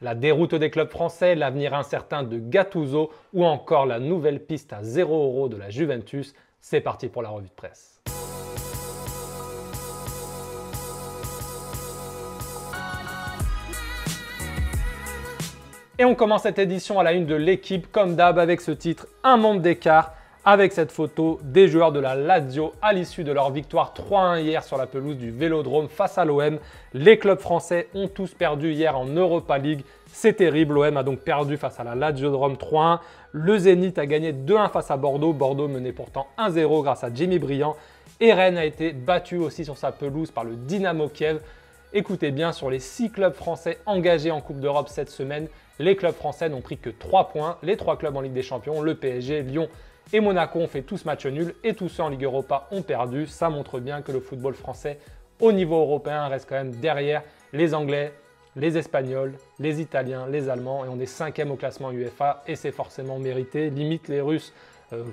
la déroute des clubs français, l'avenir incertain de Gattuso ou encore la nouvelle piste à 0 € de la Juventus. C'est parti pour la revue de presse. Et on commence cette édition à la une de l'équipe, comme d'hab, avec ce titre « Un monde d'écart », avec cette photo des joueurs de la Lazio à l'issue de leur victoire 3-1 hier sur la pelouse du Vélodrome face à l'OM. Les clubs français ont tous perdu hier en Europa League. C'est terrible, l'OM a donc perdu face à la Lazio de Rome 3-1. Le Zénith a gagné 2-1 face à Bordeaux. Bordeaux menait pourtant 1-0 grâce à Jimmy Briand. Et Rennes a été battu aussi sur sa pelouse par le Dynamo Kiev. Écoutez bien, sur les 6 clubs français engagés en Coupe d'Europe cette semaine, les clubs français n'ont pris que 3 points. Les 3 clubs en Ligue des Champions, le PSG, Lyon et Monaco ont fait tous match nul et tous ceux en Ligue Europa ont perdu. Ça montre bien que le football français au niveau européen reste quand même derrière les Anglais, les Espagnols, les Italiens, les Allemands et on est 5e au classement UEFA et c'est forcément mérité. Limite les Russes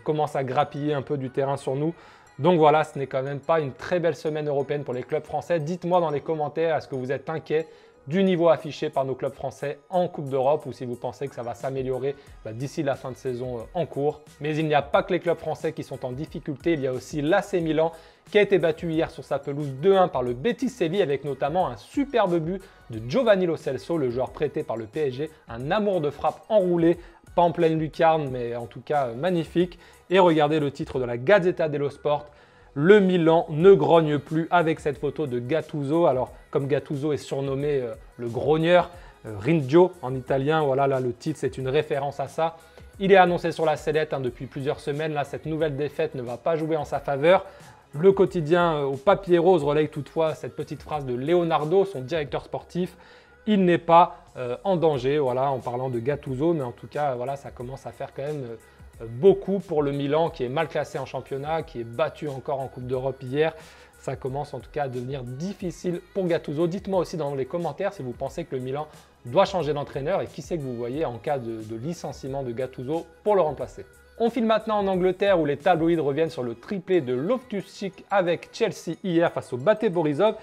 commencent à grappiller un peu du terrain sur nous. Donc voilà, ce n'est quand même pas une très belle semaine européenne pour les clubs français. Dites-moi dans les commentaires, est-ce que vous êtes inquiet du niveau affiché par nos clubs français en Coupe d'Europe ou si vous pensez que ça va s'améliorer d'ici la fin de saison en cours. Mais il n'y a pas que les clubs français qui sont en difficulté, il y a aussi l'AC Milan qui a été battu hier sur sa pelouse 2-1 par le Betis Séville avec notamment un superbe but de Giovanni Lo Celso, le joueur prêté par le PSG, un amour de frappe enroulé, pas en pleine lucarne mais en tout cas magnifique. Et regardez le titre de la Gazzetta dello Sport. Le Milan ne grogne plus avec cette photo de Gattuso. Alors, comme Gattuso est surnommé le grogneur, Ringgio en italien, voilà, là le titre c'est une référence à ça. Il est annoncé sur la sellette depuis plusieurs semaines. Là, cette nouvelle défaite ne va pas jouer en sa faveur. Le quotidien au papier rose relaye toutefois cette petite phrase de Leonardo, son directeur sportif. Il n'est pas en danger, voilà, en parlant de Gattuso, mais en tout cas, voilà, ça commence à faire quand même beaucoup pour le Milan qui est mal classé en championnat, qui est battu encore en Coupe d'Europe hier. Ça commence en tout cas à devenir difficile pour Gattuso. Dites-moi aussi dans les commentaires si vous pensez que le Milan doit changer d'entraîneur et qui c'est que vous voyez en cas de licenciement de Gattuso pour le remplacer. On file maintenant en Angleterre où les tabloïds reviennent sur le triplé de Loftus-Cheek avec Chelsea hier face au Bate Borisov.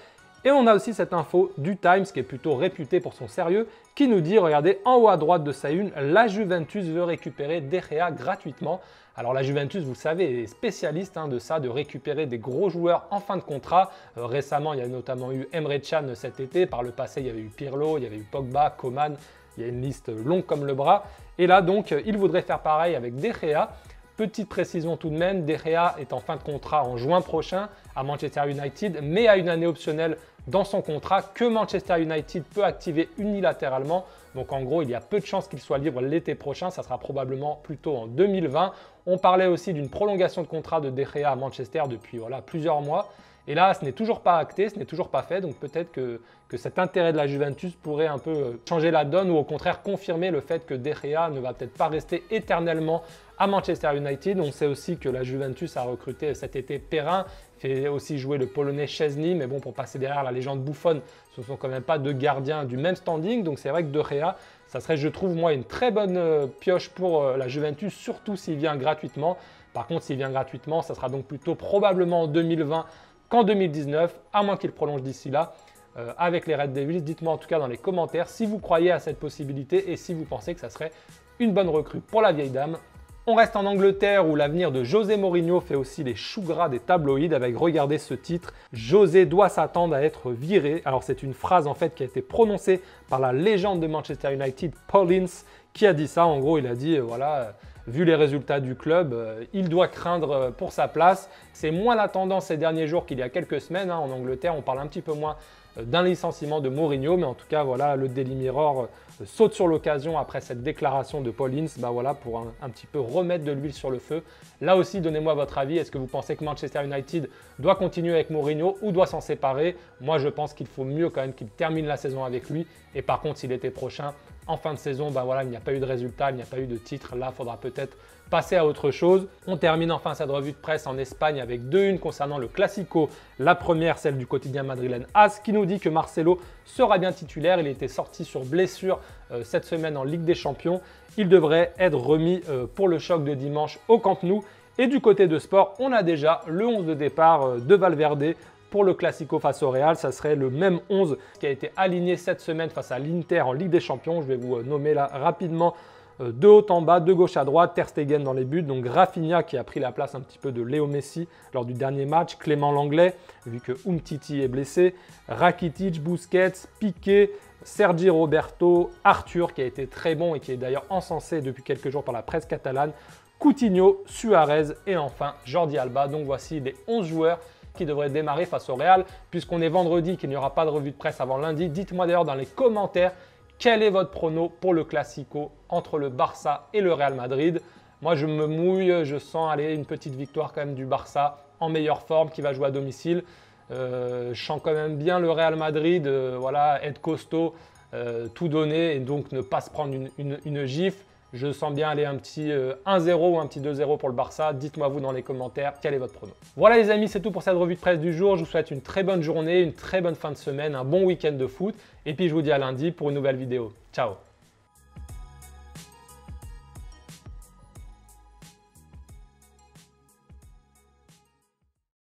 Et on a aussi cette info du Times qui est plutôt réputé pour son sérieux qui nous dit, regardez en haut à droite de sa une, la Juventus veut récupérer De Gea gratuitement. Alors la Juventus, vous le savez, est spécialiste de ça, de récupérer des gros joueurs en fin de contrat. Récemment, il y a notamment eu Emre Can cet été. Par le passé, il y avait eu Pirlo, il y avait eu Pogba, Coman. Il y a une liste longue comme le bras. Et là donc, il voudrait faire pareil avec De Gea. Petite précision tout de même, De Gea est en fin de contrat en juin prochain à Manchester United, mais a une année optionnelle dans son contrat que Manchester United peut activer unilatéralement. Donc en gros, il y a peu de chances qu'il soit libre l'été prochain, ça sera probablement plutôt en 2020. On parlait aussi d'une prolongation de contrat de De Gea à Manchester depuis plusieurs mois. Et là, ce n'est toujours pas acté, ce n'est toujours pas fait, donc peut-être que cet intérêt de la Juventus pourrait un peu changer la donne ou au contraire confirmer le fait que De Gea ne va peut-être pas rester éternellement à Manchester United. On sait aussi que la Juventus a recruté cet été Perrin, fait aussi jouer le Polonais Szczesny, mais bon, pour passer derrière la légende Buffon, ce ne sont quand même pas deux gardiens du même standing, donc c'est vrai que De Gea, ça serait, je trouve, moi, une très bonne pioche pour la Juventus, surtout s'il vient gratuitement. Par contre, s'il vient gratuitement, ça sera donc plutôt probablement en 2020 qu'en 2019, à moins qu'il prolonge d'ici là avec les Red Devils. Dites-moi en tout cas dans les commentaires si vous croyez à cette possibilité et si vous pensez que ça serait une bonne recrue pour la vieille dame. On reste en Angleterre où l'avenir de José Mourinho fait aussi les choux gras des tabloïds avec, regardez ce titre, José doit s'attendre à être viré. Alors c'est une phrase en fait qui a été prononcée par la légende de Manchester United, Paul Ince, qui a dit ça. En gros, il a dit voilà, vu les résultats du club, il doit craindre pour sa place. C'est moins la tendance ces derniers jours qu'il y a quelques semaines. En Angleterre, on parle un petit peu moins d'un licenciement de Mourinho, mais en tout cas, voilà, le Daily Mirror saute sur l'occasion après cette déclaration de Paul Ince, voilà, pour un petit peu remettre de l'huile sur le feu. Là aussi, donnez-moi votre avis. Est-ce que vous pensez que Manchester United doit continuer avec Mourinho ou doit s'en séparer? Moi, je pense qu'il faut mieux quand même qu'il termine la saison avec lui. Et par contre, si l'été prochain, en fin de saison, voilà, il n'y a pas eu de résultat, il n'y a pas eu de titre, là, il faudra peut-être passer à autre chose. On termine enfin cette revue de presse en Espagne avec deux unes concernant le Classico. La première, celle du quotidien madrilène AS, qui nous dit que Marcelo sera bien titulaire. Il était sorti sur blessure cette semaine en Ligue des Champions. Il devrait être remis pour le choc de dimanche au Camp Nou. Et du côté de sport, on a déjà le 11 de départ de Valverde pour le Classico face au Real, ça serait le même 11 qui a été aligné cette semaine face à l'Inter en Ligue des Champions. Je vais vous nommer là rapidement de haut en bas, de gauche à droite, Ter Stegen dans les buts, donc Rafinha qui a pris la place un petit peu de Léo Messi lors du dernier match, Clément Lenglet, vu que Umtiti est blessé, Rakitic, Busquets, Piqué, Sergi Roberto, Arthur qui a été très bon et qui est d'ailleurs encensé depuis quelques jours par la presse catalane, Coutinho, Suarez et enfin Jordi Alba. Donc voici les 11 joueurs qui devraient démarrer face au Real. Puisqu'on est vendredi, qu'il n'y aura pas de revue de presse avant lundi, dites-moi d'ailleurs dans les commentaires quel est votre prono pour le Classico entre le Barça et le Real Madrid. Moi je me mouille, je sens aller une petite victoire quand même du Barça en meilleure forme qui va jouer à domicile. Je sens quand même bien le Real Madrid voilà, être costaud, tout donner et donc ne pas se prendre une gifle. Je sens bien aller un petit 1-0 ou un petit 2-0 pour le Barça. Dites-moi vous dans les commentaires quel est votre prono. Voilà les amis, c'est tout pour cette revue de presse du jour. Je vous souhaite une très bonne journée, une très bonne fin de semaine, un bon week-end de foot. Et puis je vous dis à lundi pour une nouvelle vidéo. Ciao!